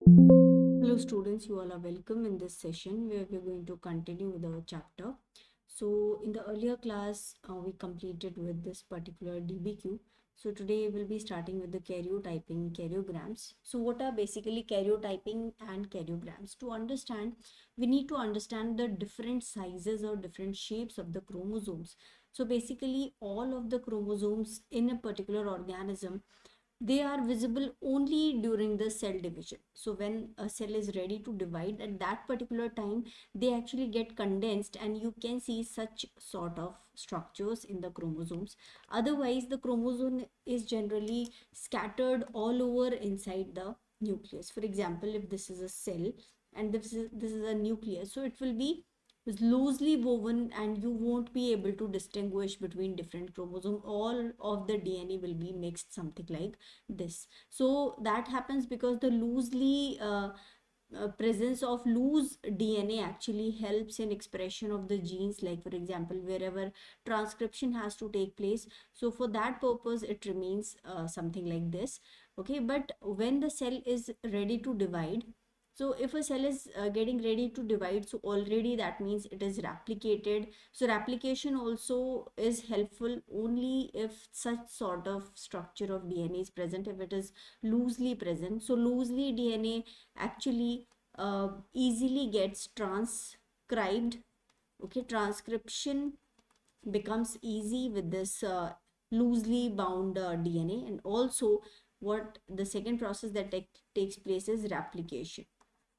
Hello students, you all are welcome in this session where we're going to continue with our chapter. So in the earlier class, we completed with this particular DBQ. So today we'll be starting with the karyotyping, karyograms. So what are basically karyotyping and karyograms? To understand, we need to understand the different sizes or different shapes of the chromosomes. So basically all of the chromosomes in a particular organism, they are visible only during the cell division. So when a cell is ready to divide, at that particular time they actually get condensed and you can see such sort of structures in the chromosomes. Otherwise the chromosome is generally scattered all over inside the nucleus. For example, if this is a cell and this is a nucleus, so it will be is loosely woven and you won't be able to distinguish between different chromosomes. All of the DNA will be mixed, something like this. So that happens because the loosely presence of loose DNA actually helps in expression of the genes, like for example wherever transcription has to take place. So for that purpose it remains something like this. Okay, but when the cell is ready to divide, so if a cell is getting ready to divide, so already that means it is replicated. So replication also is helpful only if such sort of structure of DNA is present, if it is loosely present. So loosely DNA actually easily gets transcribed. Okay, transcription becomes easy with this loosely bound DNA. And also what the second process that takes place is replication,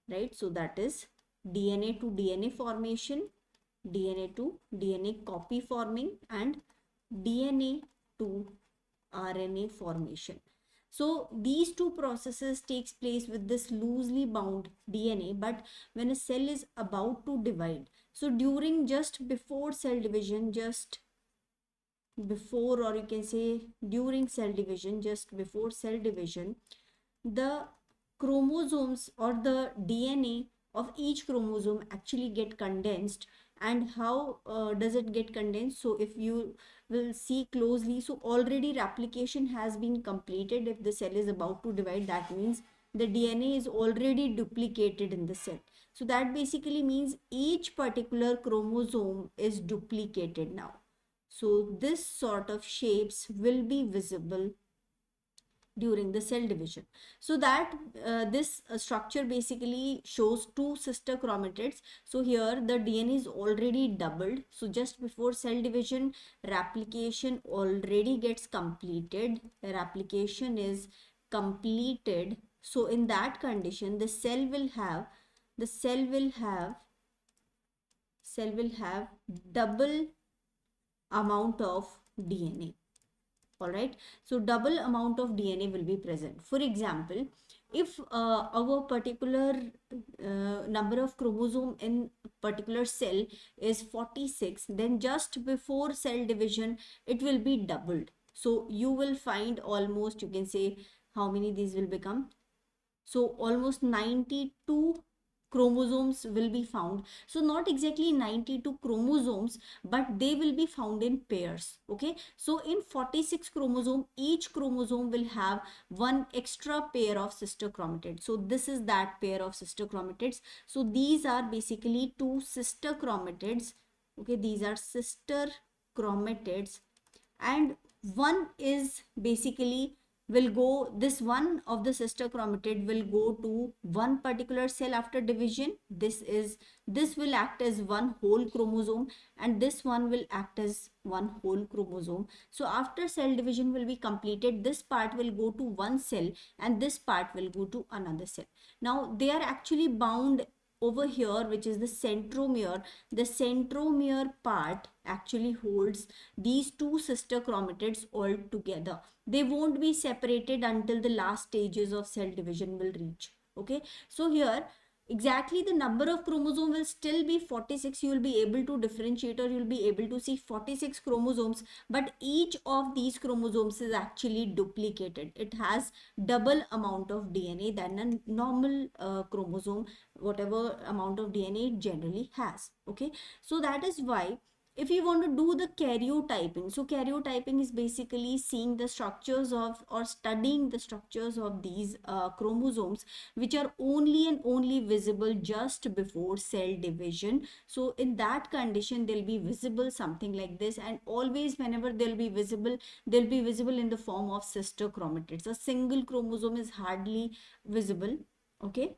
right? So that is DNA to DNA formation, DNA to DNA copy forming, and DNA to RNA formation. So these two processes takes place with this loosely bound DNA. But when a cell is about to divide, so during just before cell division, just before, or you can say during cell division, just before cell division, the chromosomes or the DNA of each chromosome actually get condensed. And how does it get condensed? So if you will see closely, so already replication has been completed. If the cell is about to divide, that means the DNA is already duplicated in the cell. So that basically means each particular chromosome is duplicated now. So this sort of shapes will be visible during the cell division. So that this structure basically shows two sister chromatids. So here the DNA is already doubled. So just before cell division, replication already gets completed. Replication is completed. So in that condition, the cell will have double amount of DNA. All right, so double amount of DNA will be present. For example, if our particular number of chromosome in particular cell is 46, then just before cell division it will be doubled. So you will find almost, you can say, how many these will become. So almost 92 chromosomes will be found. So not exactly 92 chromosomes, but they will be found in pairs. Okay, so in 46 chromosome, each chromosome will have one extra pair of sister chromatids. So this is that pair of sister chromatids. So these are basically two sister chromatids. Okay, these are sister chromatids, and one is basically will go, this one of the sister chromatid will go to one particular cell after division. This will act as one whole chromosome, and this one will act as one whole chromosome. So after cell division will be completed, this part will go to one cell and this part will go to another cell. Now they are actually bound over here, which is the centromere. The centromere part actually holds these two sister chromatids all together. They won't be separated until the last stages of cell division will reach. Okay, so here exactly the number of chromosome will still be 46. You will be able to differentiate, or you will be able to see 46 chromosomes, but each of these chromosomes is actually duplicated. It has double amount of DNA than a normal chromosome, whatever amount of DNA it generally has. Okay, so that is why if you want to do the karyotyping, so karyotyping is basically seeing the structures of or studying the structures of these chromosomes, which are only and only visible just before cell division. So in that condition they'll be visible something like this, and always whenever they'll be visible in the form of sister chromatids. A single chromosome is hardly visible. Okay,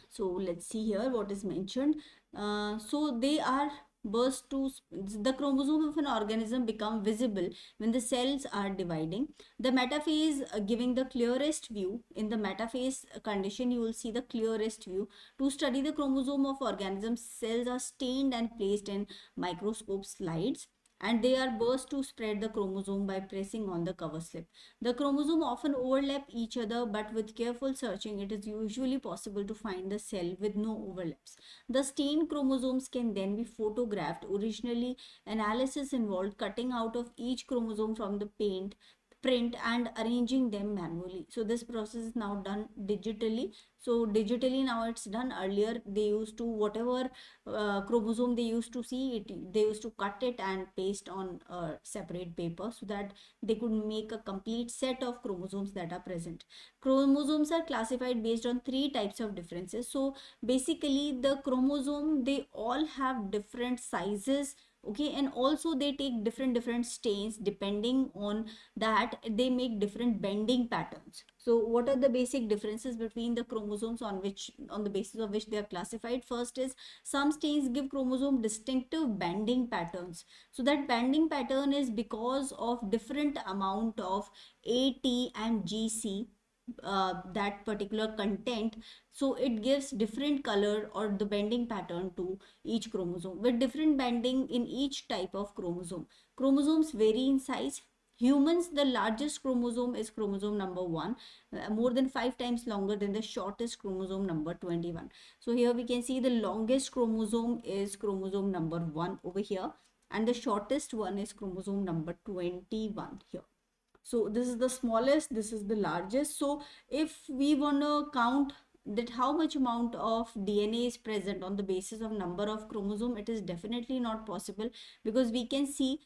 so let's see here what is mentioned. So they are burst to the chromosome of an organism become visible when the cells are dividing. The metaphase giving the clearest view. In the metaphase condition you will see the clearest view. To study the chromosome of organisms, cells are stained and placed in microscope slides, and they are burst to spread the chromosome by pressing on the cover slip. The chromosome often overlap each other, but with careful searching, it is usually possible to find the cell with no overlaps. The stained chromosomes can then be photographed. Originally, analysis involved cutting out of each chromosome from the print and arranging them manually. So this process is now done digitally. So digitally now it's done. Earlier they used to, whatever chromosome they used to see it, they used to cut it and paste on a separate paper so that they could make a complete set of chromosomes that are present. Chromosomes are classified based on three types of differences. So basically the chromosome, they all have different sizes. Okay, and also they take different stains. Depending on that, they make different bending patterns. So what are the basic differences between the chromosomes on the basis of which they are classified? First is, some stains give chromosome distinctive bending patterns. So that bending pattern is because of different amount of A, T and GC, that particular content. So it gives different color or the bending pattern to each chromosome with different bending in each type of chromosome. Chromosomes vary in size. Humans, the largest chromosome is chromosome number 1, more than 5 times longer than the shortest chromosome number 21. So here we can see the longest chromosome is chromosome number 1 over here, and the shortest one is chromosome number 21 here. So this is the smallest, this is the largest. So if we want to count that how much amount of DNA is present on the basis of number of chromosome, it is definitely not possible, because we can see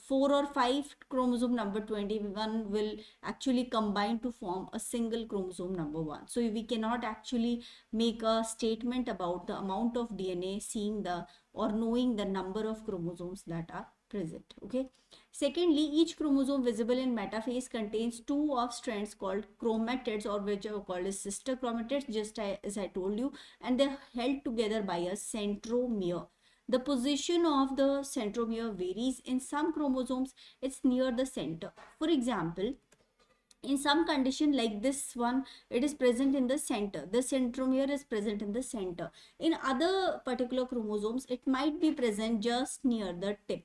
4 or 5 chromosome number 21 will actually combine to form a single chromosome number 1. So we cannot actually make a statement about the amount of DNA seeing the or knowing the number of chromosomes that are present. Okay, secondly, each chromosome visible in metaphase contains two of strands called chromatids, or which are called as sister chromatids, just as I told you, and they're held together by a centromere. The position of the centromere varies. In some chromosomes, it's near the center. For example, in some condition like this one, it is present in the center. The centromere is present in the center. In other particular chromosomes, it might be present just near the tip.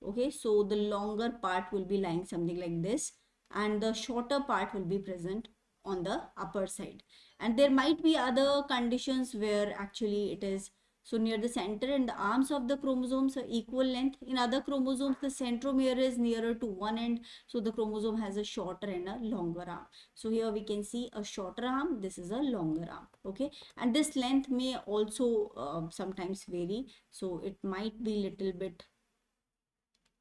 Okay, so the longer part will be lying something like this, and the shorter part will be present on the upper side. And there might be other conditions where actually it is so near the center, and the arms of the chromosomes are equal length. In other chromosomes, the centromere is nearer to one end, so the chromosome has a shorter and a longer arm. So here we can see a shorter arm, this is a longer arm. Okay, and this length may also sometimes vary, so it might be little bit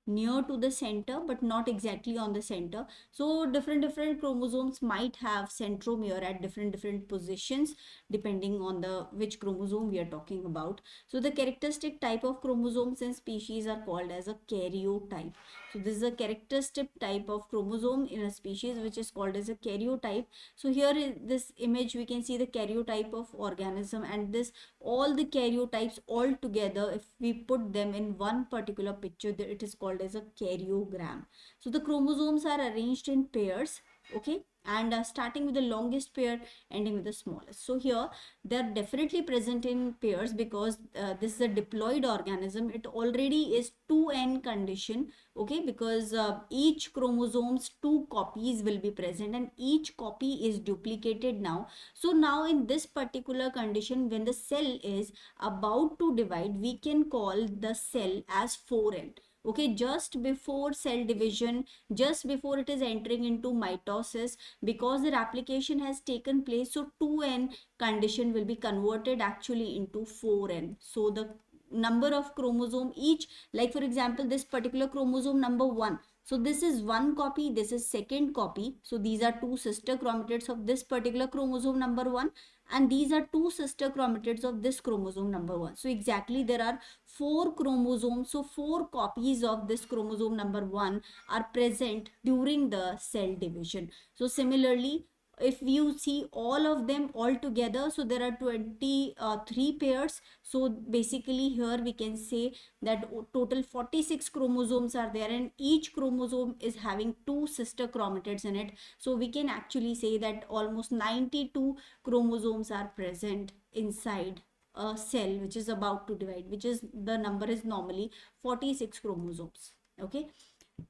near to the center but not exactly on the center. So different chromosomes might have centromere at different positions depending on the which chromosome we are talking about. So the characteristic type of chromosomes and species are called as a karyotype. So this is a characteristic type of chromosome in a species which is called as a karyotype. So here in this image we can see the karyotype of organism, and this all the karyotypes all together, if we put them in one particular picture, it is called as a karyogram. So the chromosomes are arranged in pairs. Okay, and starting with the longest pair, ending with the smallest. So here they are definitely present in pairs because this is a diploid organism. It already is 2n condition. Okay, because each chromosomes 2 copies will be present, and each copy is duplicated now. So now in this particular condition, when the cell is about to divide, we can call the cell as 4n. Okay, just before cell division, just before it is entering into mitosis, because the replication has taken place, so 2n condition will be converted actually into 4n. So the number of chromosome each, like for example this particular chromosome number 1, so this is one copy, this is second copy, so these are two sister chromatids of this particular chromosome number 1, and these are two sister chromatids of this chromosome number 1. So exactly there are four chromosomes, so four copies of this chromosome number 1 are present during the cell division. So similarly, if you see all of them all together, so there are 23 pairs. So basically here we can say that total 46 chromosomes are there, and each chromosome is having two sister chromatids in it. So we can actually say that almost 92 chromosomes are present inside a cell which is about to divide, which is the number is normally 46 chromosomes. Okay,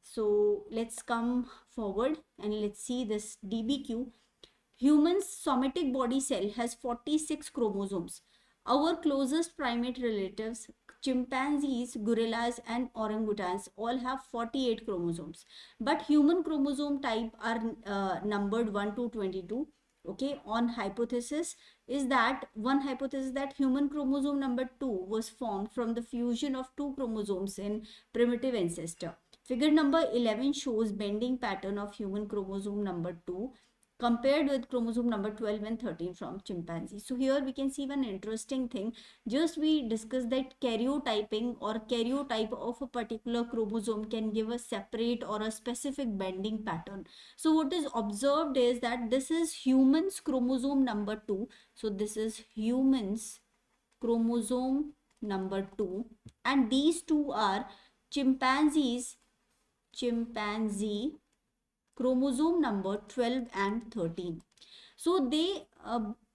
so let's come forward and let's see this DBQ. Human's somatic body cell has 46 chromosomes. Our closest primate relatives, chimpanzees, gorillas, and orangutans, all have 48 chromosomes. But human chromosome type are numbered 1 to 22. Okay, on hypothesis is that one hypothesis that human chromosome number 2 was formed from the fusion of two chromosomes in primitive ancestor. Figure number 11 shows bending pattern of human chromosome number 2 compared with chromosome number 12 and 13 from chimpanzees. So here we can see one interesting thing. Just we discussed that karyotyping or karyotype of a particular chromosome can give a separate or a specific bending pattern. So what is observed is that this is humans chromosome number 2. So this is humans chromosome number 2, and these two are chimpanzee chromosome number 12 and 13. So they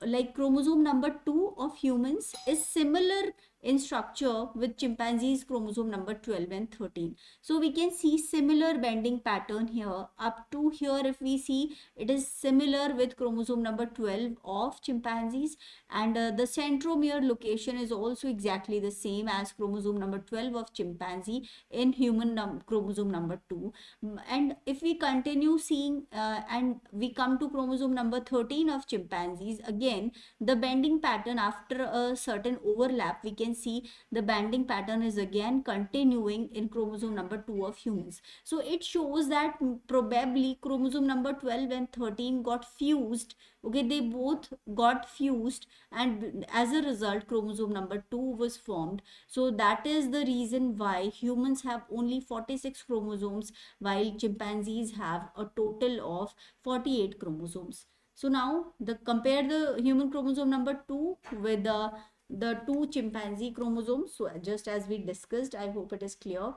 like chromosome number 2 of humans is similar in structure with chimpanzees chromosome number 12 and 13. So we can see similar bending pattern here. Up to here if we see, it is similar with chromosome number 12 of chimpanzees, and the centromere location is also exactly the same as chromosome number 12 of chimpanzee in human chromosome number 2. And if we continue seeing and we come to chromosome number 13 of chimpanzees, again the bending pattern after a certain overlap, we can see the bending pattern is again continuing in chromosome number 2 of humans. So it shows that probably chromosome number 12 and 13 got fused. Okay, they both got fused, and as a result chromosome number 2 was formed. So that is the reason why humans have only 46 chromosomes while chimpanzees have a total of 48 chromosomes. So now compare the human chromosome number 2 with the two chimpanzee chromosomes. So just as we discussed, I hope it is clear.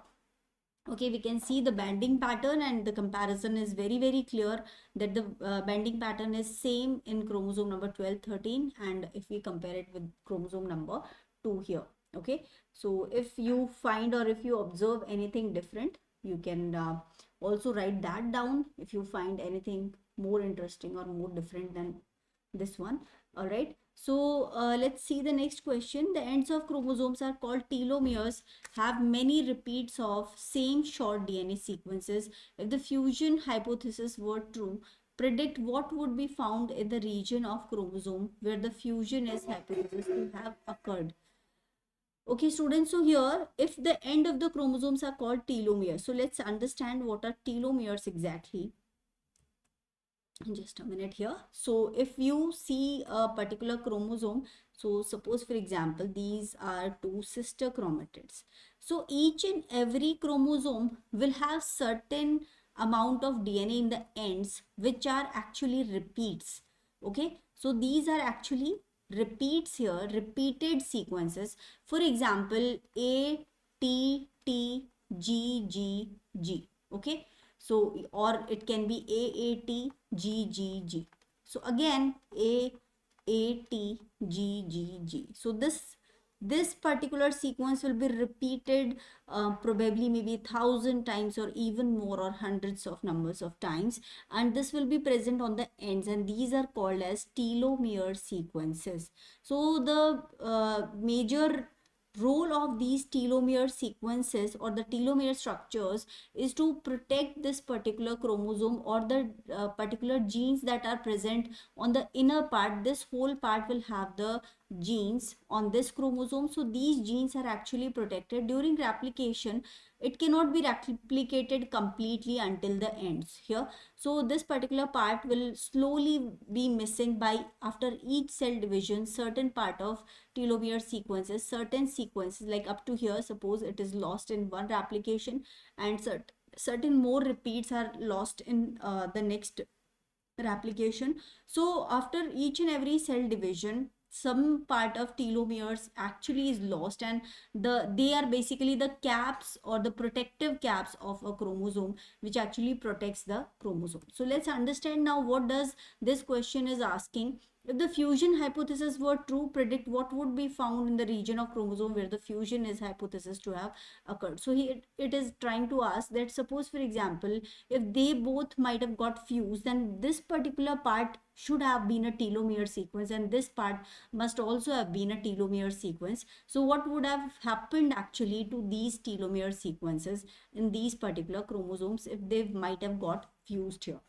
Okay, we can see the bending pattern, and the comparison is very clear that the bending pattern is same in chromosome number 12, 13, and if we compare it with chromosome number 2 here. Okay, so if you find or if you observe anything different, you can also write that down if you find anything more interesting or more different than this one. All right, so let's see the next question. The ends of chromosomes are called telomeres, have many repeats of same short DNA sequences. If the fusion hypothesis were true, predict what would be found in the region of chromosome where the fusion is hypothesis to have occurred. Okay, students, so here, if the end of the chromosomes are called telomeres, so let's understand what are telomeres exactly. Just a minute here. So if you see a particular chromosome, so suppose for example these are two sister chromatids, so each and every chromosome will have certain amount of DNA in the ends which are actually repeats. Okay, so these are actually repeats here, repeated sequences. For example, A T T G G G. Okay, so or it can be AAT GGG. So again AAT GGG. So this particular sequence will be repeated probably maybe 1,000 times or even more, or hundreds of numbers of times, and this will be present on the ends, and these are called as telomere sequences. So the major role of these telomere sequences or the telomere structures is to protect this particular chromosome or the particular genes that are present on the inner part. This whole part will have the genes on this chromosome, so these genes are actually protected during replication. It cannot be replicated completely until the ends here, so this particular part will slowly be missing by after each cell division. Certain part of telomere sequences, certain sequences like up to here, suppose it is lost in one replication, and certain more repeats are lost in the next replication. So after each and every cell division, some part of telomeres actually is lost, and they are basically the caps or the protective caps of a chromosome, which actually protects the chromosome. So let's understand now what does this question is asking. If the fusion hypothesis were true, predict what would be found in the region of chromosome where the fusion is hypothesis to have occurred. So here it is trying to ask that, suppose for example, if they both might have got fused, then this particular part should have been a telomere sequence, and this part must also have been a telomere sequence. So what would have happened actually to these telomere sequences in these particular chromosomes if they might have got fused here?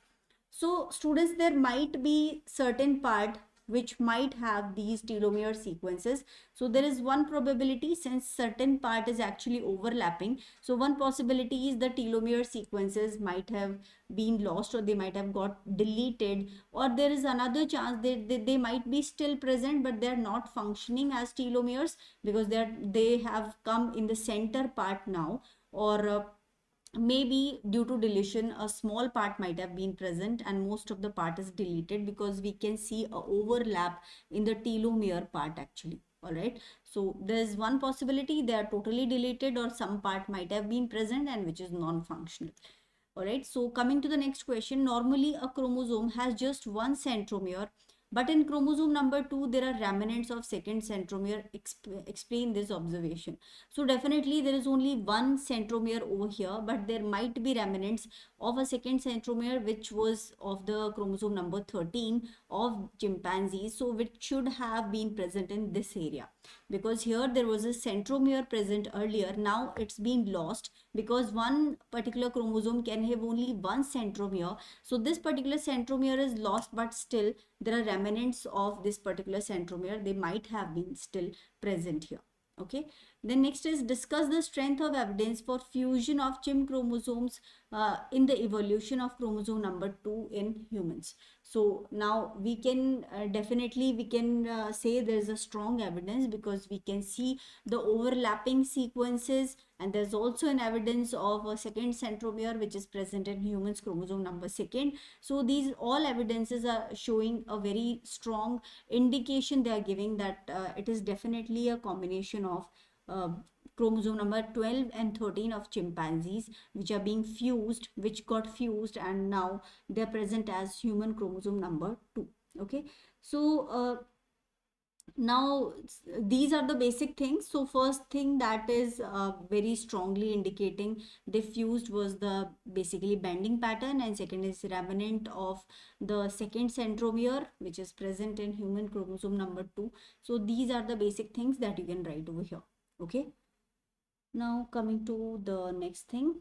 So students, there might be certain part which might have these telomere sequences. So there is one probability, since certain part is actually overlapping. So one possibility is the telomere sequences might have been lost, or they might have got deleted, or there is another chance they might be still present but they are not functioning as telomeres because they have come in the center part now, or maybe due to deletion a small part might have been present and most of the part is deleted, because we can see a overlap in the telomere part actually. All right, so there's one possibility they are totally deleted, or some part might have been present and which is non-functional. All right, so coming to the next question, normally a chromosome has just one centromere, but in chromosome number 2 there are remnants of second centromere. Explain this observation. So definitely there is only one centromere over here, but there might be remnants of a second centromere which was of the chromosome number 13 of chimpanzees, so which should have been present in this area, because here there was a centromere present earlier. Now it's been lost because one particular chromosome can have only one centromere. So this particular centromere is lost, but still there are remnants of this particular centromere. They might have been still present here. Okay, then next is discuss the strength of evidence for fusion of chim chromosomes in the evolution of chromosome number 2 in humans. So now we can definitely we can say there is a strong evidence, because we can see the overlapping sequences, and there's also an evidence of a second centromere which is present in humans chromosome number 2. So these all evidences are showing a very strong indication. They are giving that it is definitely a combination of uh, chromosome number 12 and 13 of chimpanzees which are being fused, which got fused, and now they're present as human chromosome number 2. Okay, so now these are the basic things. So first thing that is very strongly indicating they fused was the basically bending pattern, and second is remnant of the second centromere which is present in human chromosome number 2. So these are the basic things that you can write over here. Okay, now coming to the next thing.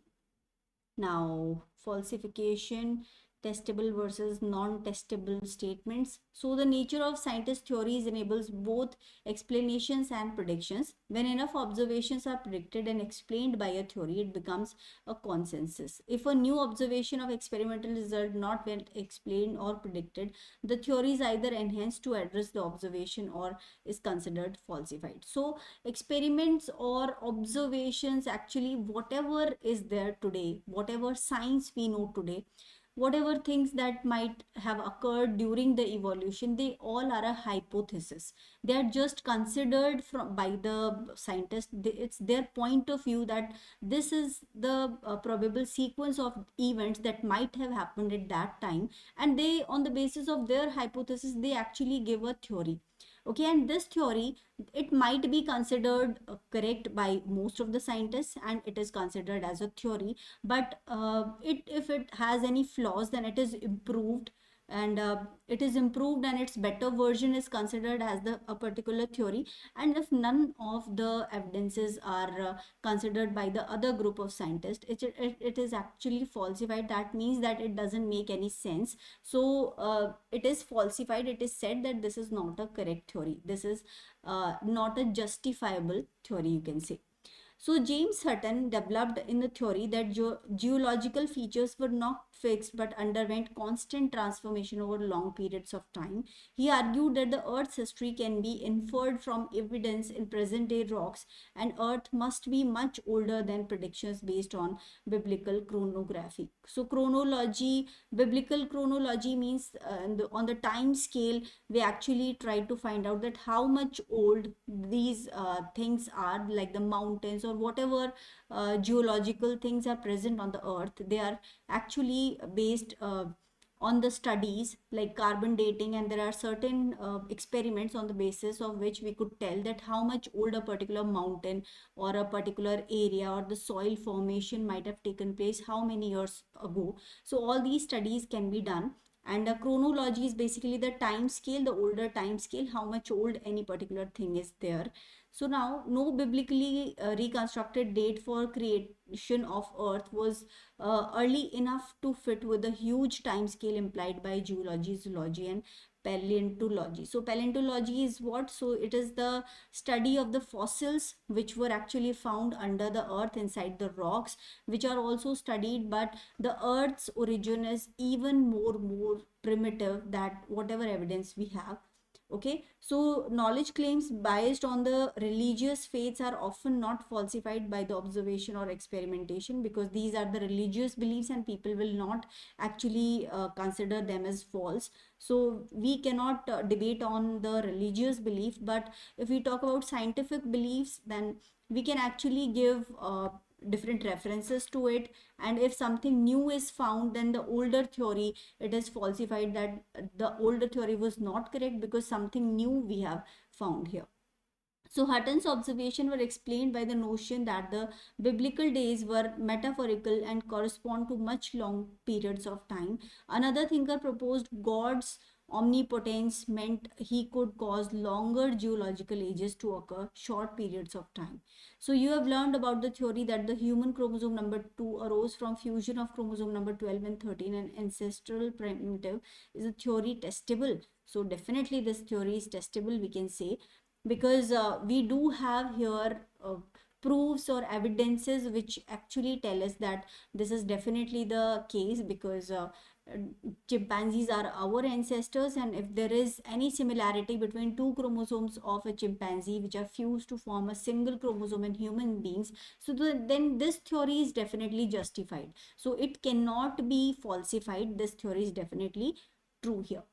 Now, falsification, testable versus non-testable statements. So the nature of scientist theories enables both explanations and predictions. When enough observations are predicted and explained by a theory, it becomes a consensus. If a new observation of experimental result not well explained or predicted, the theory is either enhanced to address the observation or is considered falsified. So experiments or observations, actually whatever is there today, whatever science we know today, whatever things that might have occurred during the evolution, they all are a hypothesis. They are just considered from by the scientists. It's their point of view that this is the probable sequence of events that might have happened at that time, and they, on the basis of their hypothesis, they actually give a theory. Okay, and this theory, it might be considered correct by most of the scientists, and it is considered as a theory, but if it has any flaws, then it is improved and it is improved and its better version is considered as a particular theory. And if none of the evidences are considered by the other group of scientists, it is actually falsified. That means that it doesn't make any sense. So it is falsified. It is said that this is not a correct theory. This is not a justifiable theory, you can say. So James Hutton developed in the theory that geological features were not fixed but underwent constant transformation over long periods of time. He argued that the Earth's history can be inferred from evidence in present-day rocks, and Earth must be much older than predictions based on biblical chronography. So biblical chronology means on the time scale, we actually try to find out that how much old these things are, like the mountains or whatever geological things are present on the earth. They are actually based on the studies like carbon dating, and there are certain experiments on the basis of which we could tell that how much old a particular mountain or a particular area or the soil formation might have taken place how many years ago. So all these studies can be done, and a chronology is basically the time scale, the older time scale, how much old any particular thing is there. So now no biblically reconstructed date for creation of earth was early enough to fit with the huge time scale implied by geology, zoology, and paleontology. So paleontology is what? So it is the study of the fossils which were actually found under the earth inside the rocks, which are also studied, but the earth's origin is even more primitive that whatever evidence we have. Okay, so knowledge claims based on the religious faiths are often not falsified by the observation or experimentation, because these are the religious beliefs and people will not actually consider them as false. So we cannot debate on the religious belief, but if we talk about scientific beliefs, then we can actually give different references to it. And if something new is found, then the older theory, it is falsified, that the older theory was not correct because something new we have found here. So Hutton's observation were explained by the notion that the biblical days were metaphorical and correspond to much long periods of time. Another thinker proposed God's omnipotence meant he could cause longer geological ages to occur short periods of time. So you have learned about the theory that the human chromosome number 2 arose from fusion of chromosome number 12 and 13, and ancestral primitive. Is a theory testable? So definitely this theory is testable, we can say, because we do have here proofs or evidences which actually tell us that this is definitely the case, because chimpanzees are our ancestors, and if there is any similarity between two chromosomes of a chimpanzee which are fused to form a single chromosome in human beings, so then this theory is definitely justified. So it cannot be falsified. This theory is definitely true here.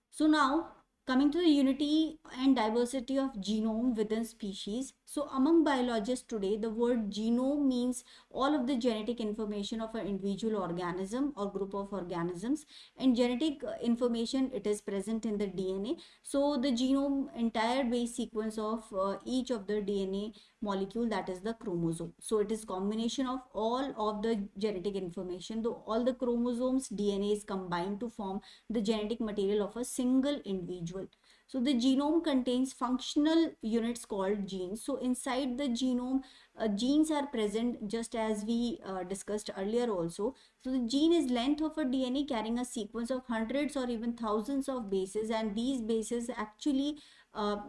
So now coming to the unity and diversity of genome within species. So among biologists today, the word genome means all of the genetic information of an individual organism or group of organisms. And genetic information, it is present in the DNA. So the genome, entire base sequence of each of the DNA molecule, that is the chromosome. So it is combination of all of the genetic information, though all the chromosomes DNA is combined to form the genetic material of a single individual. So the genome contains functional units called genes. So inside the genome, genes are present, just as we discussed earlier also. So the gene is length of a DNA carrying a sequence of hundreds or even thousands of bases, and these bases actually,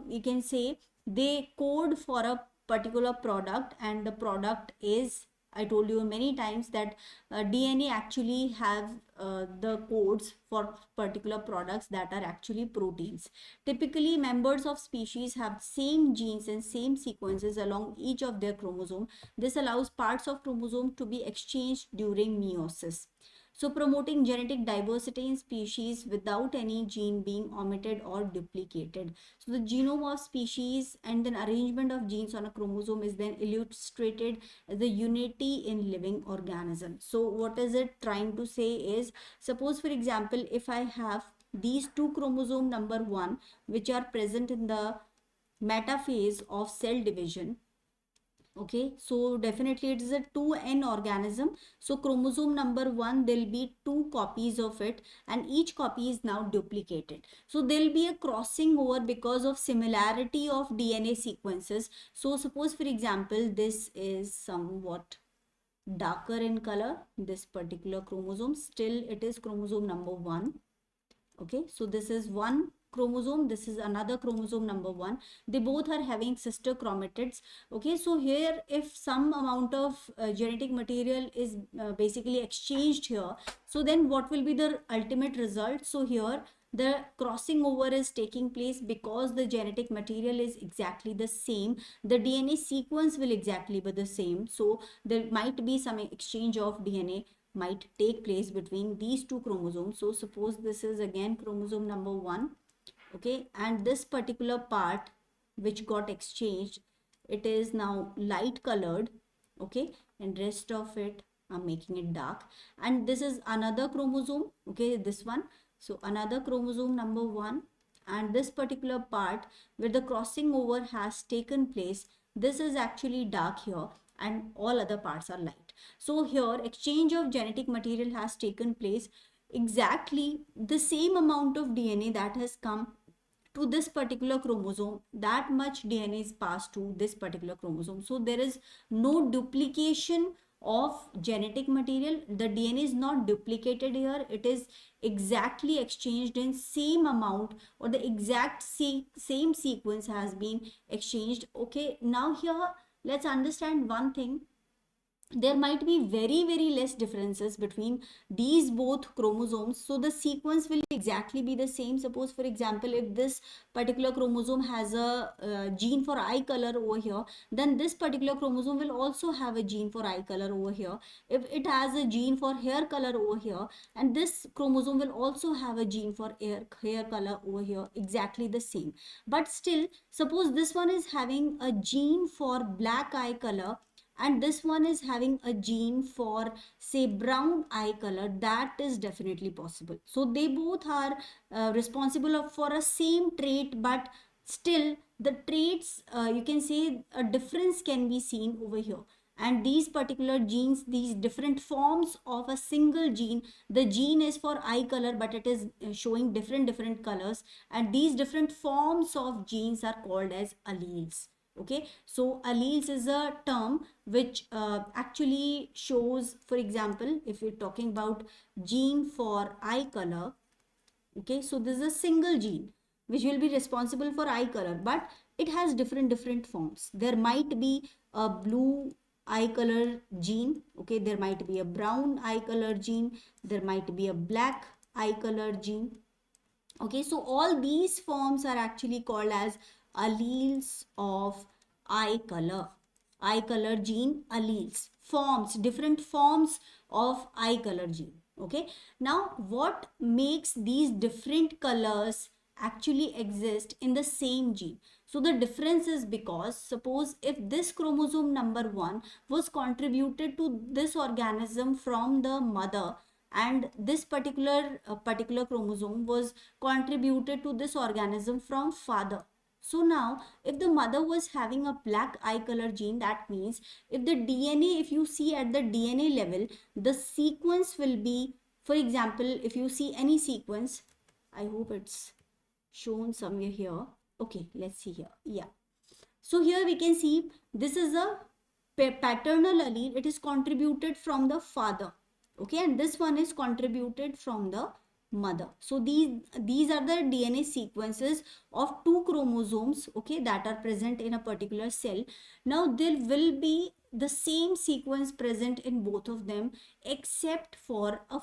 you can say, they code for a particular product, and the product is, I told you many times that DNA actually have the codes for particular products that are actually proteins. Typically, members of species have same genes and same sequences along each of their chromosome. This allows parts of chromosome to be exchanged during meiosis. So promoting genetic diversity in species without any gene being omitted or duplicated. So the genome of species and then arrangement of genes on a chromosome is then illustrated as the unity in living organism. So what is it trying to say is, suppose for example, if I have these two chromosome number 1 which are present in the metaphase of cell division, Okay, so definitely it is a 2n organism. So chromosome number 1, there'll be 2 copies of it, and each copy is now duplicated. So there'll be a crossing over because of similarity of DNA sequences. So suppose for example, this is somewhat darker in color, this particular chromosome, still it is chromosome number 1. Okay, so this is one chromosome, this is another chromosome number 1. They both are having sister chromatids. Okay, so here if some amount of genetic material is basically exchanged here, so then what will be the ultimate result? So here the crossing over is taking place because the genetic material is exactly the same, the DNA sequence will exactly be the same, so there might be some exchange of DNA might take place between these two chromosomes. So suppose this is again chromosome number 1, okay, and this particular part which got exchanged, it is now light colored, okay, and rest of it I'm making it dark. And this is another chromosome, okay, this one, so another chromosome number 1, and this particular part where the crossing over has taken place, this is actually dark here and all other parts are light. So here exchange of genetic material has taken place, exactly the same amount of DNA that has come to this particular chromosome, that much DNA is passed to this particular chromosome. So there is no duplication of genetic material. The DNA is not duplicated here. It is exactly exchanged in same amount, or the exact same sequence has been exchanged. Okay, now here let's understand one thing. There might be very less differences between these both chromosomes, so the sequence will exactly be the same. Suppose for example, if this particular chromosome has a gene for eye color over here, then this particular chromosome will also have a gene for eye color over here. If it has a gene for hair color over here, and this chromosome will also have a gene for hair color over here, exactly the same. But still, suppose this one is having a gene for black eye color, and this one is having a gene for say brown eye color, that is definitely possible. So they both are responsible for a same trait, but still the traits, you can say a difference can be seen over here. And these particular genes, these different forms of a single gene, the gene is for eye color but it is showing different colors, and these different forms of genes are called as alleles. Okay, so alleles is a term which actually shows, for example, if you're talking about gene for eye color, okay, so this is a single gene which will be responsible for eye color, but it has different forms. There might be a blue eye color gene, okay, there might be a brown eye color gene, there might be a black eye color gene. Okay, so all these forms are actually called as alleles of eye color. Eye color gene alleles, forms, different forms of eye color gene. Okay, now what makes these different colors actually exist in the same gene? So the difference is because suppose if this chromosome number 1 was contributed to this organism from the mother, and this particular chromosome was contributed to this organism from father. So now if the mother was having a black eye color gene, that means if the DNA, if you see at the DNA level, the sequence will be, for example, if you see any sequence, I hope it's shown somewhere here. Okay, let's see here. Yeah, so here we can see this is a paternal allele. It is contributed from the father. Okay, and this one is contributed from the mother. So these are the DNA sequences of two chromosomes, okay, that are present in a particular cell. Now there will be the same sequence present in both of them, except for a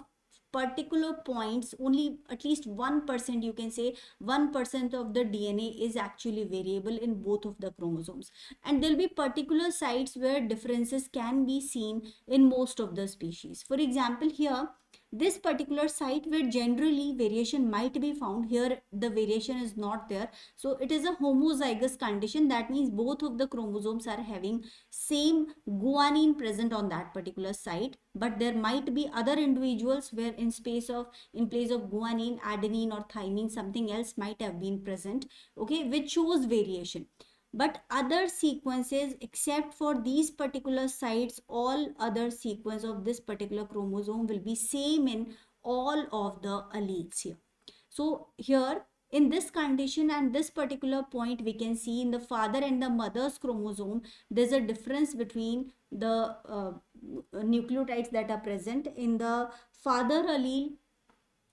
particular points, only at least 1%, you can say 1% of the DNA is actually variable in both of the chromosomes, and there'll be particular sites where differences can be seen in most of the species. For example, here this particular site where generally variation might be found, here the variation is not there, so it is a homozygous condition. That means both of the chromosomes are having same guanine present on that particular site, but there might be other individuals where in place of guanine, adenine or thymine, something else might have been present, okay, which shows variation. but other sequences except for these particular sites, all other sequence of this particular chromosome will be same in all of the alleles here. So here in this condition and this particular point, we can see in the father and the mother's chromosome, there's a difference between the nucleotides that are present. In the father allele,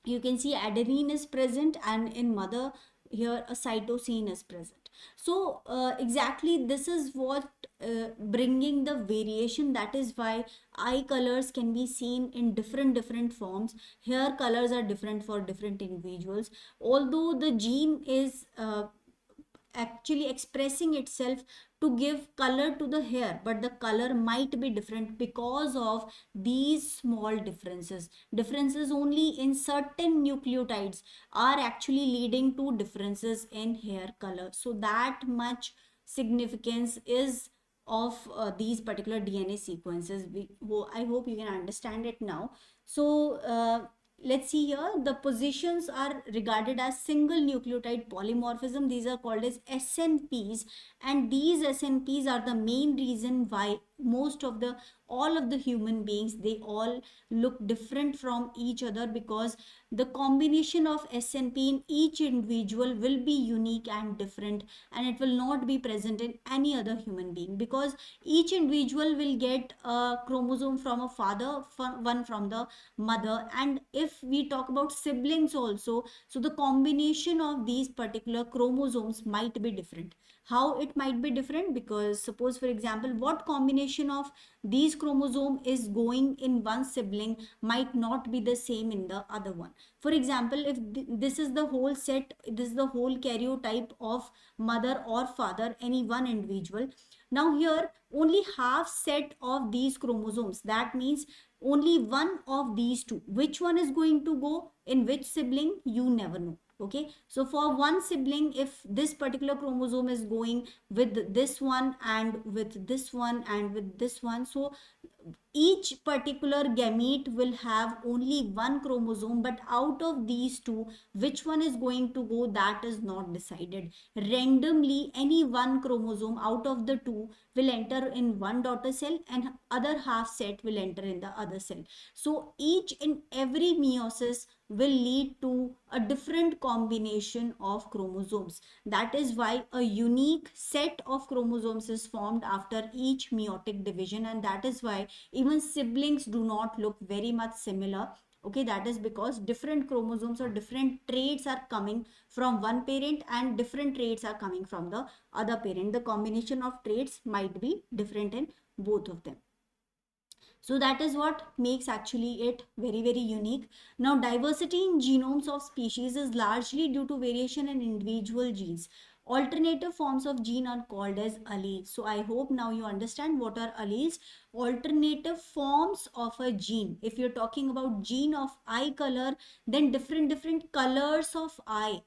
you can see adenine is present, and in mother here a cytosine is present. So exactly this is what bringing the variation. That is why eye colors can be seen in different forms. Hair colors are different for different individuals, although the gene is actually expressing itself to give color to the hair, but the color might be different because of these small differences only in certain nucleotides are actually leading to differences in hair color. So that much significance is of these particular DNA sequences. I hope you can understand it now. So let's see here, the positions are regarded as single nucleotide polymorphism. These are called as SNPs, and these SNPs are the main reason why most of the all of the human beings, they all look different from each other, because the combination of SNP in each individual will be unique and different, and it will not be present in any other human being, because each individual will get a chromosome from a father, one from the mother. And if we talk about siblings also, so the combination of these particular chromosomes might be different. How it might be different? Because suppose for example, what combination of these chromosome is going in one sibling might not be the same in the other one. For example, if this is the whole set, this is the whole karyotype of mother or father, any one individual. Now here only half set of these chromosomes, that means only one of these two, which one is going to go in which sibling, you never know. Okay, so for one sibling, if this particular chromosome is going with this one and with this one and with this one, so each particular gamete will have only one chromosome, but out of these two, which one is going to go, that is not decided. Randomly any one chromosome out of the two will enter in one daughter cell, and other half set will enter in the other cell. So each and every meiosis will lead to a different combination of chromosomes. That is why a unique set of chromosomes is formed after each meiotic division, and that is why even siblings do not look very much similar. Okay, that is because different chromosomes or different traits are coming from one parent and different traits are coming from the other parent. The combination of traits might be different in both of them. So that is what makes actually it very unique. Now diversity in genomes of species is largely due to variation in individual genes. Alternative forms of gene are called as alleles. So I hope now you understand what are alleles. Alternative forms of a gene, if you're talking about gene of eye color, then different colors of eye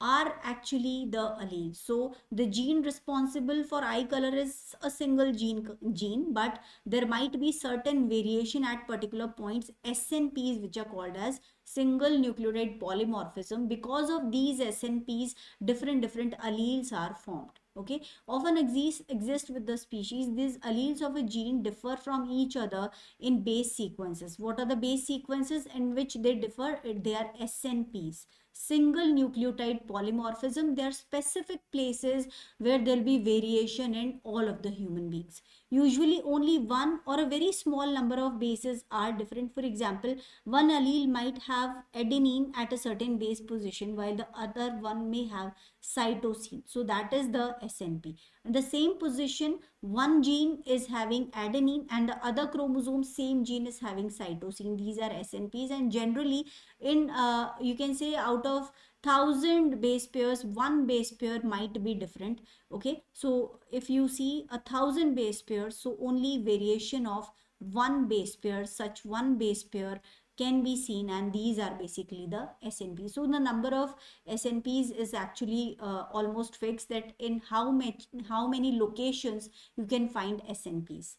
are actually the allele. So the gene responsible for eye color is a single gene, but there might be certain variation at particular points, SNPs, which are called as single nucleotide polymorphism. Because of these SNPs, different alleles are formed. Okay, often exist with the species. These alleles of a gene differ from each other in base sequences. What are the base sequences in which they differ? They are SNPs, single nucleotide polymorphism. There are specific places where there will be variation in all of the human beings. Usually only one or a very small number of bases are different. For example, one allele might have adenine at a certain base position while the other one may have cytosine. So that is the SNP. In the same position, one gene is having adenine and the other chromosome, same gene, is having cytosine. These are SNPs, and generally in you can say out of 1,000 base pairs, one base pair might be different. Okay, so if you see 1,000 base pairs, so only variation of one base pair, such one base pair can be seen, and these are basically the SNP. So the number of SNPs is actually almost fixed, that in how many locations you can find SNPs.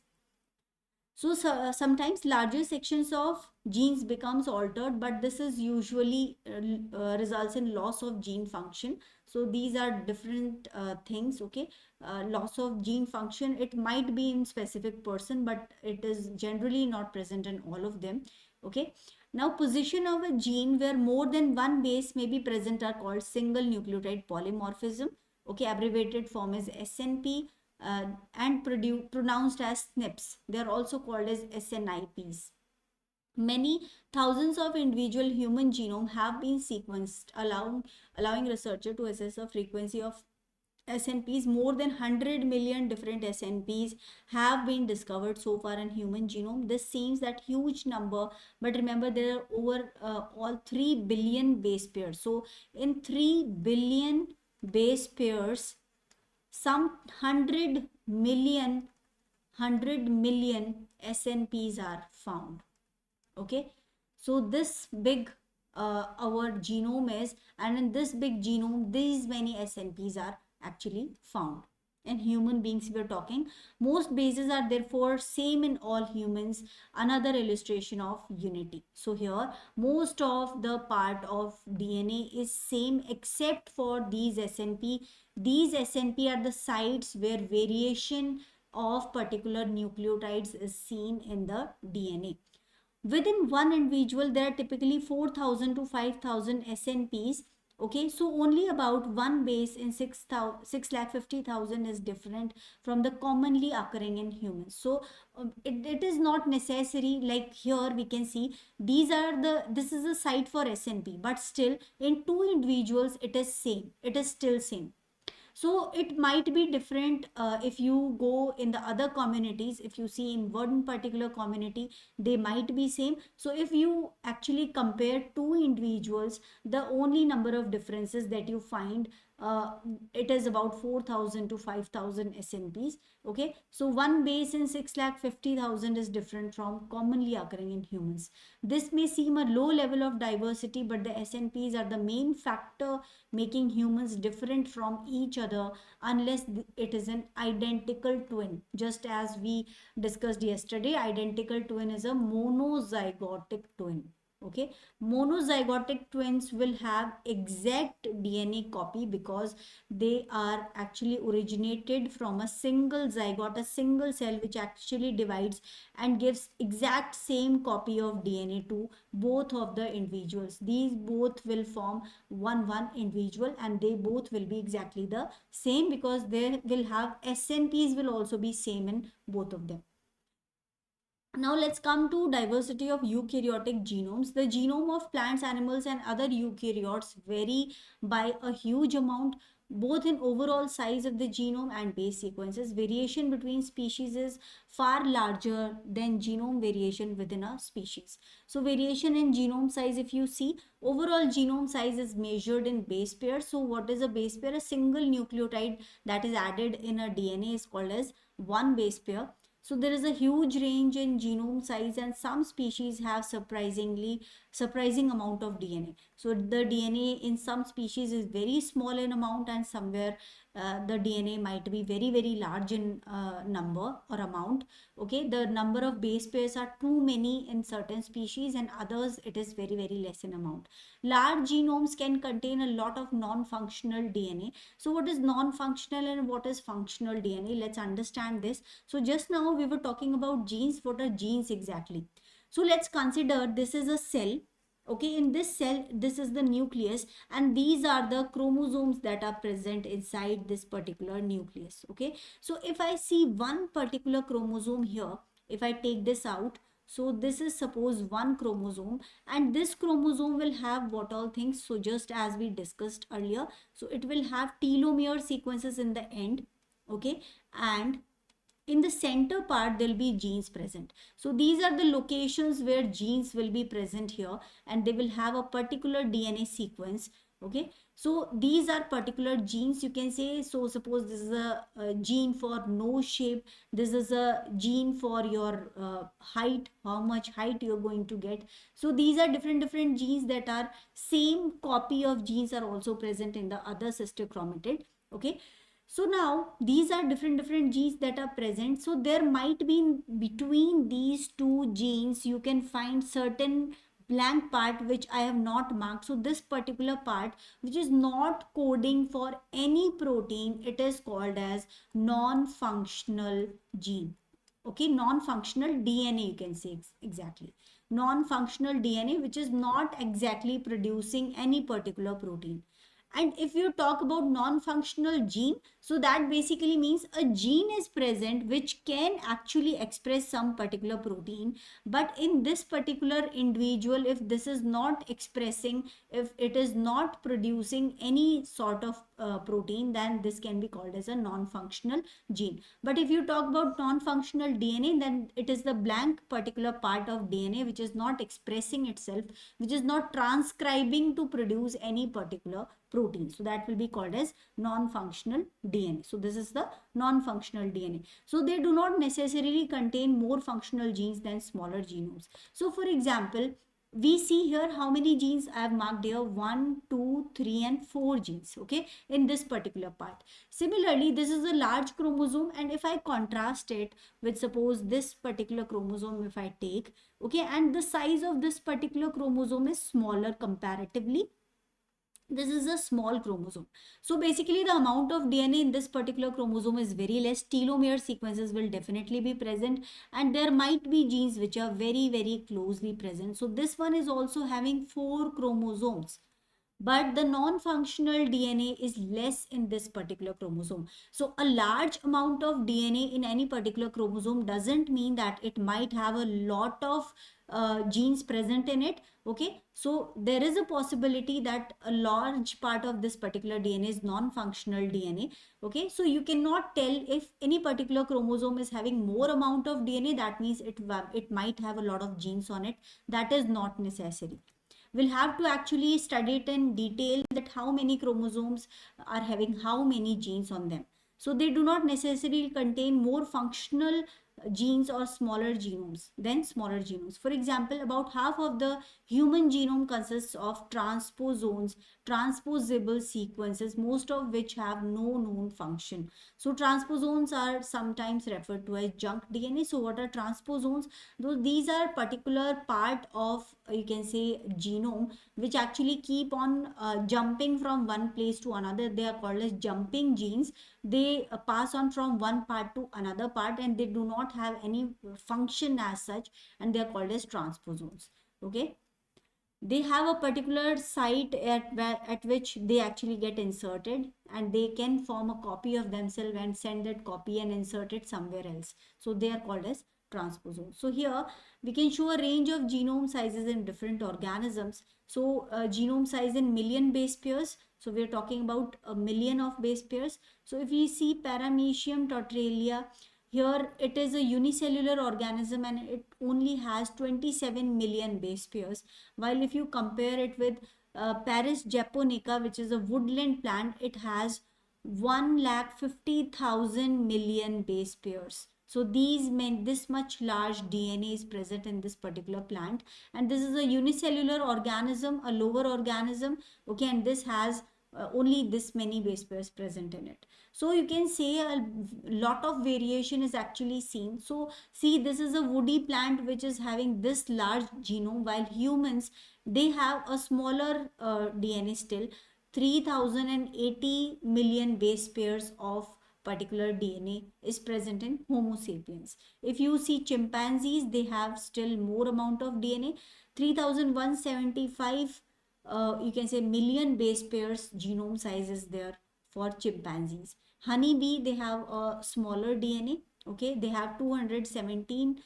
So sometimes larger sections of genes becomes altered, but this is usually results in loss of gene function. So these are different things. Okay, loss of gene function, it might be in specific person, but it is generally not present in all of them. Okay, now position of a gene where more than one base may be present are called single nucleotide polymorphism. Okay, abbreviated form is SNP, and pronounced as SNPs. They are also called as SNIPs. Many thousands of individual human genome have been sequenced, allowing researchers to assess the frequency of SNPs. More than 100 million different SNPs have been discovered so far in human genome. This seems that huge number, but remember there are over all 3 billion base pairs. So in 3 billion base pairs, some 100 million SNPs are found. Okay, so this big our genome is, and in this big genome these many SNPs are actually found. In human beings we're talking, most bases are therefore same in all humans, another illustration of unity. So here most of the part of DNA is same except for these SNP. These SNP are the sites where variation of particular nucleotides is seen in the DNA. Within one individual there are typically 4,000 to 5,000 SNPs. Okay, so only about one base in 6,50,000 is different from the commonly occurring in humans. So it is not necessary, like here we can see this is a site for SNP, but still in two individuals it is same, it is still same. So it might be different if you go in the other communities. If you see in one particular community they might be same. So if you actually compare two individuals, the only number of differences that you find, uh, it is about 4,000 to 5,000 SNPs. Okay, so one base in 6,50,000 is different from commonly occurring in humans. This may seem a low level of diversity, but the SNPs are the main factor making humans different from each other, unless it is an identical twin. Just as we discussed yesterday, identical twin is a monozygotic twin. Okay, monozygotic twins will have exact DNA copy because they are actually originated from a single zygote, a single cell which actually divides and gives exact same copy of DNA to both of the individuals. These both will form one individual, and they both will be exactly the same because they will have SNPs will also be same in both of them. Now let's come to diversity of eukaryotic genomes. The genome of plants, animals and other eukaryotes vary by a huge amount, both in overall size of the genome and base sequences. Variation between species is far larger than genome variation within a species. So variation in genome size, if you see, overall genome size is measured in base pairs. So what is a base pair? A single nucleotide that is added in a DNA is called as one base pair. So there is a huge range in genome size, and some species have surprising amount of DNA. So the DNA in some species is very small in amount, and somewhere the DNA might be very large in number or amount. Okay, the number of base pairs are too many in certain species, and others it is very less in amount. Large genomes can contain a lot of non-functional DNA. So what is non-functional and what is functional DNA? Let's understand this. So just now we were talking about genes. What are genes exactly? So let's consider this is a cell. Okay, in this cell, this is the nucleus, and these are the chromosomes that are present inside this particular nucleus. Okay, so if I see one particular chromosome here, if I take this out, so this is suppose one chromosome, and this chromosome will have what all things? So just as we discussed earlier, so it will have telomere sequences in the end. Okay, and in the center part there'll be genes present. So these are the locations where genes will be present here, and they will have a particular DNA sequence. Okay, so these are particular genes, you can say. So suppose this is a gene for nose shape, this is a gene for your height, how much height you're going to get. So these are different genes that are same copy of genes are also present in the other sister chromatid. Okay, so now these are different genes that are present. So there might be in between these two genes, you can find certain blank part which I have not marked. So this particular part which is not coding for any protein, it is called as non-functional gene. Okay, non-functional DNA, you can say exactly. Non-functional DNA which is not exactly producing any particular protein. And if you talk about non-functional gene, so that basically means a gene is present which can actually express some particular protein, but in this particular individual, if this is not expressing, if it is not producing any sort of protein, then this can be called as a non-functional gene. But if you talk about non-functional DNA, then it is the blank particular part of DNA which is not expressing itself, which is not transcribing to produce any particular protein. So that will be called as non-functional DNA. So this is the non-functional DNA. So they do not necessarily contain more functional genes than smaller genomes. So for example, we see here how many genes I have marked here: 1, 2, 3 and 4 genes, okay, in this particular part. Similarly, this is a large chromosome, and if I contrast it with, suppose, this particular chromosome, if I take, okay, and the size of this particular chromosome is smaller comparatively, this is a small chromosome. So basically the amount of DNA in this particular chromosome is very less. Telomere sequences will definitely be present, and there might be genes which are very, very closely present. So this one is also having 4 chromosomes, but the non-functional DNA is less in this particular chromosome. So a large amount of DNA in any particular chromosome doesn't mean that it might have a lot of genes present in it. Okay, so there is a possibility that a large part of this particular DNA is non-functional DNA. Okay, so you cannot tell if any particular chromosome is having more amount of DNA, that means it might have a lot of genes on it. That is not necessary. We'll have to actually study it in detail, that how many chromosomes are having how many genes on them. So they do not necessarily contain more functional genes or smaller genomes than smaller genomes. For example, about half of the human genome consists of transposons, transposable sequences, most of which have no known function. So transposons are sometimes referred to as junk DNA. So what are transposons? These are particular part of, you can say, genome, which actually keep on jumping from one place to another. They are called as jumping genes. They pass on from one part to another part, and they do not have any function as such, and they are called as transposons. Okay, they have a particular site at which they actually get inserted, and they can form a copy of themselves and send that copy and insert it somewhere else. So they are called as transposons. So here we can show a range of genome sizes in different organisms. So genome size in million base pairs, so we're talking about a million of base pairs. So if we see Paramecium tortorella, here it is a unicellular organism and it only has 27 million base pairs. While if you compare it with Paris japonica, which is a woodland plant, it has 1,50,000 million base pairs. So these mean this much large DNA is present in this particular plant, and this is a unicellular organism, a lower organism. Okay, and this has only this many base pairs present in it. So you can say a lot of variation is actually seen. So see, this is a woody plant which is having this large genome, while humans, they have a smaller DNA still. 3080 million base pairs of particular DNA is present in Homo sapiens. If you see chimpanzees, they have still more amount of DNA. 3175 you can say million base pairs genome size is there for chimpanzees. Honeybee, they have a smaller DNA. Okay, they have 217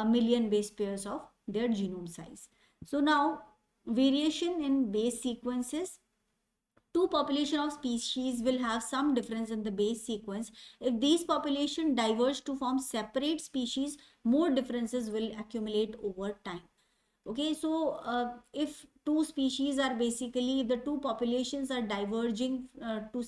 million base pairs of their genome size. So now, variation in base sequences. Two population of species will have some difference in the base sequence. If these population diverge to form separate species, more differences will accumulate over time. Okay, so if two species are basically, the two populations are diverging to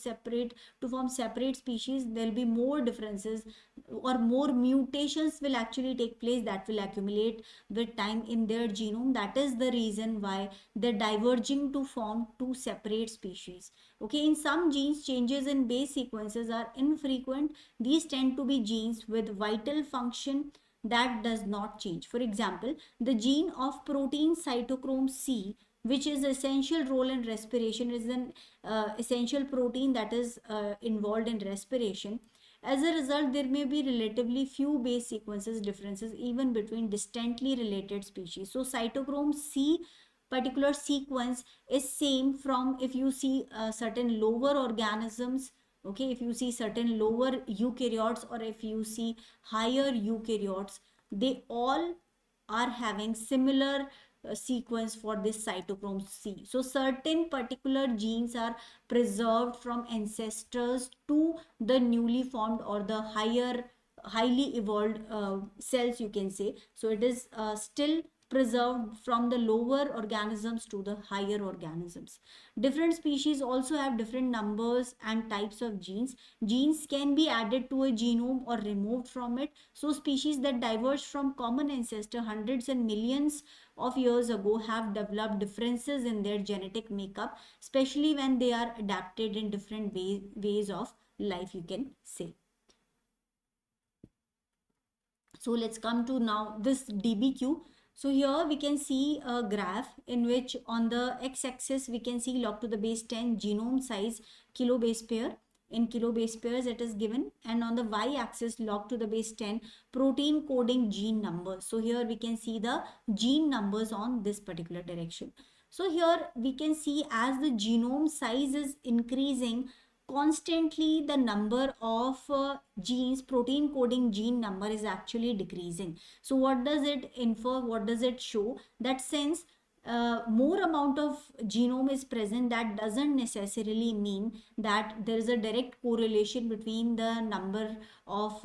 form separate species, there'll be more differences or more mutations will actually take place that will accumulate with time in their genome. That is the reason why they're diverging to form two separate species. Okay, in some genes, changes in base sequences are infrequent. These tend to be genes with vital function that does not change. For example, the gene of protein cytochrome C, which is essential role in respiration, is an essential protein that is involved in respiration. As a result, there may be relatively few base sequences differences even between distantly related species. So cytochrome C particular sequence is same from if you see certain lower organisms, okay, if you see certain lower eukaryotes or if you see higher eukaryotes, they all are having similar sequence for this cytochrome C. So certain particular genes are preserved from ancestors to the newly formed or the highly evolved cells, you can say. So it is still preserved from the lower organisms to the higher organisms. Different species also have different numbers and types of genes. Genes can be added to a genome or removed from it. So species that diverged from common ancestor hundreds and millions of years ago have developed differences in their genetic makeup, especially when they are adapted in different ways of life, you can say. So let's come to now this DBQ. So here we can see a graph in which on the x-axis we can see log to the base 10 genome size kilobase pair. In kilobase pairs it is given, and on the y-axis log to the base 10 protein coding gene numbers. So here we can see the gene numbers on this particular direction. So here we can see as the genome size is increasing, constantly the number of genes, protein coding gene number is actually decreasing. So what does it infer, what does it show? That since more amount of genome is present, that doesn't necessarily mean that there is a direct correlation between the number of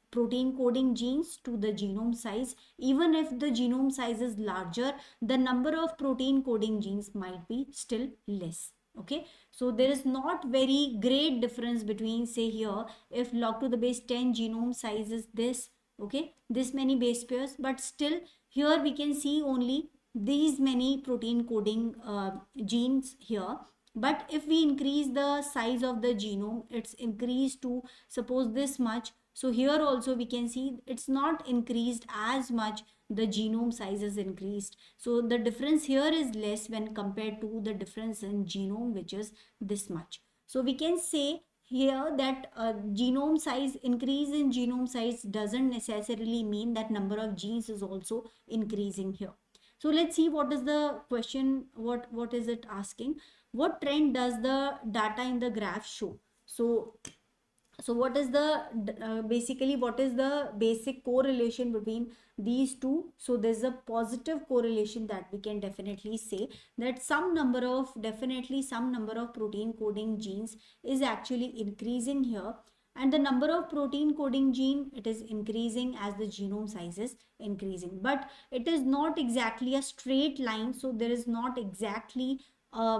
protein coding genes to the genome size. Even if the genome size is larger, the number of protein coding genes might be still less. Okay, so there is not very great difference between, say here, if log to the base 10 genome size is this, okay, this many base pairs, but still here we can see only these many protein coding genes here. But if we increase the size of the genome, it's increased to suppose this much. So here also we can see it's not increased as much, the genome size is increased. So the difference here is less when compared to the difference in genome, which is this much. So we can say here that genome size, increase in genome size doesn't necessarily mean that number of genes is also increasing here. So let's see what is the question, what is it asking? What trend does the data in the graph show? So what is the basically what is the basic correlation between these two? So there's a positive correlation that we can definitely say that some number of, definitely some number of protein coding genes is actually increasing here, and the number of protein coding gene, it is increasing as the genome size is increasing, but it is not exactly a straight line. So there is not exactly a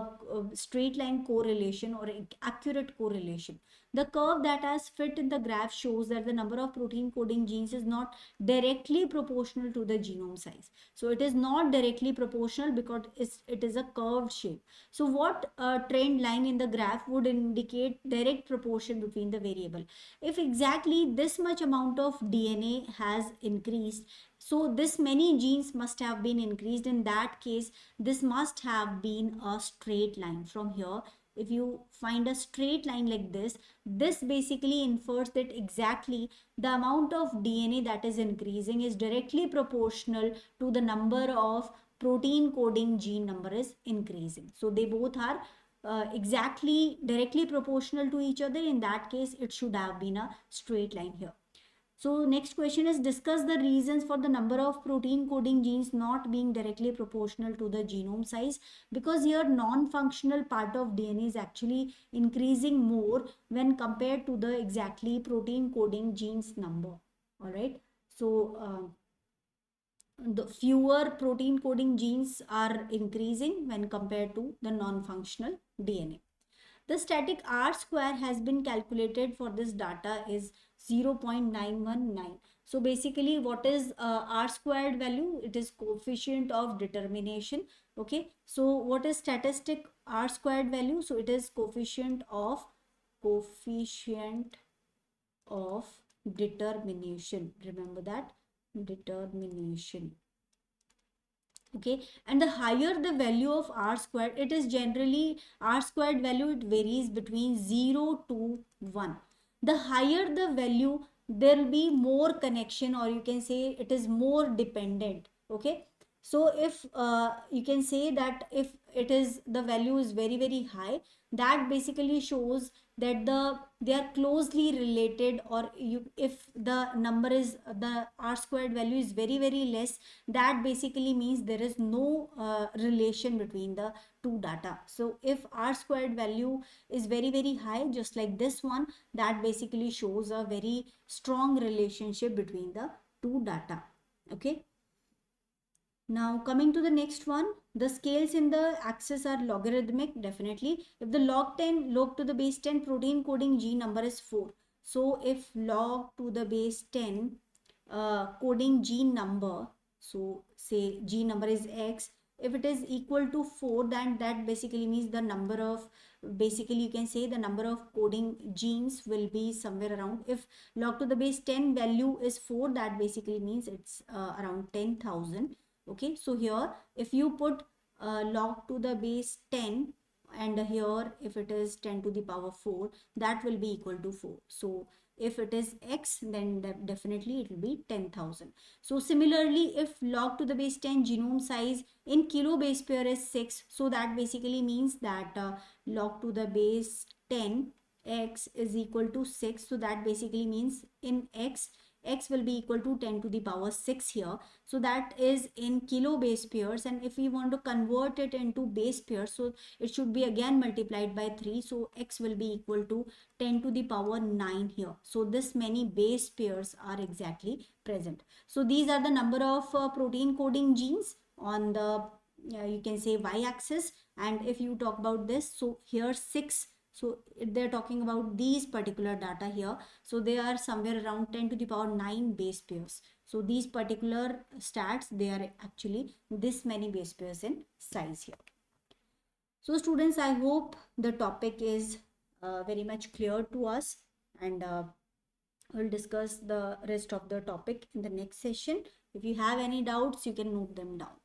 straight line correlation or accurate correlation. The curve that has fit in the graph shows that the number of protein coding genes is not directly proportional to the genome size. So it is not directly proportional because it is a curved shape. So what trend line in the graph would indicate direct proportion between the variable? If exactly this much amount of DNA has increased, so this many genes must have been increased. In that case, this must have been a straight line from here. If you find a straight line like this basically infers that exactly the amount of DNA that is increasing is directly proportional to the number of protein coding gene number is increasing. So they both are exactly directly proportional to each other. In that case, it should have been a straight line here. So next question is, discuss the reasons for the number of protein coding genes not being directly proportional to the genome size, because here non-functional part of DNA is actually increasing more when compared to the exactly protein coding genes number. All right. So the fewer protein coding genes are increasing when compared to the non-functional DNA. The static R square has been calculated for this data is 0.919. So basically what is R squared value? It is coefficient of determination. Okay. So what is statistic R squared value? So it is coefficient of determination. Remember that. determination. Okay, and the higher the value of r squared, it is generally r squared value, it varies between 0 to 1. The higher the value, there will be more connection, or you can say it is more dependent. Okay, so if you can say that if it is the value is very very high, that basically shows that they are closely related, or you, if the number is the r squared value is very very less, that basically means there is no relation between the two data. So if r squared value is very very high, just like this one, that basically shows a very strong relationship between the two data. Okay, now coming to the next one, the scales in the axis are logarithmic, definitely. If the log 10, log to the base 10 protein coding gene number is 4. So if log to the base 10 coding gene number, so say gene number is X, if it is equal to 4, then that basically means the number of, basically you can say the number of coding genes will be somewhere around, if log to the base 10 value is 4, that basically means it's around 10,000. Okay, so here if you put log to the base 10, and here if it is 10 to the power 4, that will be equal to 4. So if it is x, then definitely it will be 10,000. So similarly, if log to the base 10 genome size in kilo base pair is 6, so that basically means that log to the base 10 x is equal to 6. So that basically means in x will be equal to 10 to the power 6 here. So that is in kilo base pairs, and if we want to convert it into base pairs, so it should be again multiplied by 3. So x will be equal to 10 to the power 9 here. So this many base pairs are exactly present. So these are the number of protein coding genes on the you can say y axis. And if you talk about this, so here 6, so they're talking about these particular data here. So they are somewhere around 10 to the power 9 base pairs. So these particular stats, they are actually this many base pairs in size here. So students, I hope the topic is very much clear to us, and we'll discuss the rest of the topic in the next session. If you have any doubts, you can note them down.